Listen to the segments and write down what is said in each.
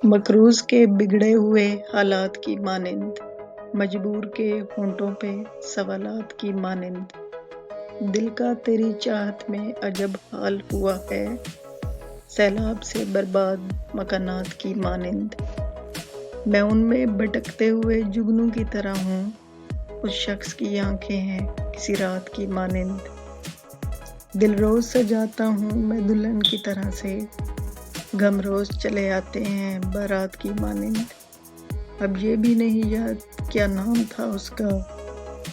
مقروض کے بگڑے ہوئے حالات کی مانند، مجبور کے ہونٹوں پہ سوالات کی مانند، دل کا تیری چاہت میں عجب حال ہوا ہے، سیلاب سے برباد مکانات کی مانند۔ میں ان میں بھٹکتے ہوئے جگنو کی طرح ہوں، اس شخص کی آنکھیں ہیں کسی رات کی مانند۔ دل روز سجاتا ہوں میں دلہن کی طرح سے، غم روز چلے آتے ہیں بارات کی مانند۔ اب یہ بھی نہیں یاد کیا نام تھا اس کا،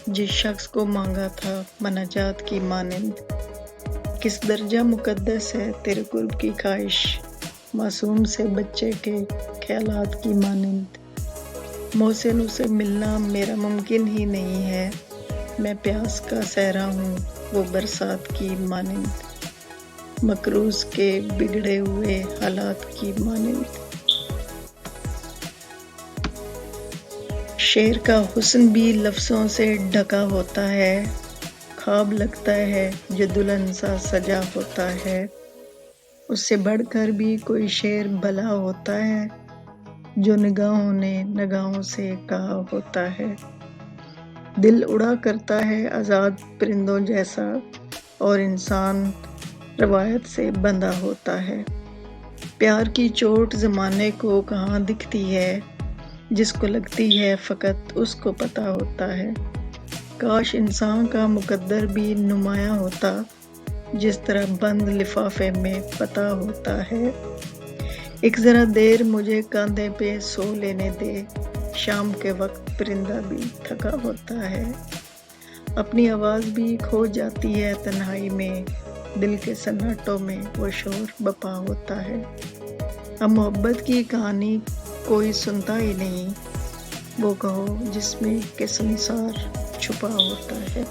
جس شخص کو مانگا تھا مناجات کی مانند۔ کس درجہ مقدس ہے تیرے قرب کی خواہش، معصوم سے بچے کے خیالات کی مانند۔ محسن سے ملنا میرا ممکن ہی نہیں ہے، میں پیاس کا صحرا ہوں وہ برسات کی مانند، مقروض کے بگڑے ہوئے حالات کی مانند۔ شعر کا حسن بھی لفظوں سے ڈھکا ہوتا ہے، خواب لگتا ہے جو دلہن سا سجا ہوتا ہے، اس سے بڑھ کر بھی کوئی شعر بھلا ہوتا ہے جو نگاہوں نے نگاہوں سے کہا ہوتا ہے۔ دل اڑا کرتا ہے آزاد پرندوں جیسا، اور انسان روایت سے بندھا ہوتا ہے۔ پیار کی چوٹ زمانے کو کہاں دکھتی ہے، جس کو لگتی ہے فقط اس کو پتہ ہوتا ہے۔ کاش انسان کا مقدر بھی نمایاں ہوتا، جس طرح بند لفافے میں پتہ ہوتا ہے۔ ایک ذرا دیر مجھے کاندھے پہ سو لینے دے، شام کے وقت پرندہ بھی تھکا ہوتا ہے، اپنی آواز بھی کھو جاتی ہے تنہائی میں، دل کے سناٹوں میں وہ شور بپا ہوتا ہے۔ اب محبت کی کہانی کوئی سنتا ہی نہیں، وہ کہو جس میں کہ سنسار چھپا ہوتا ہے۔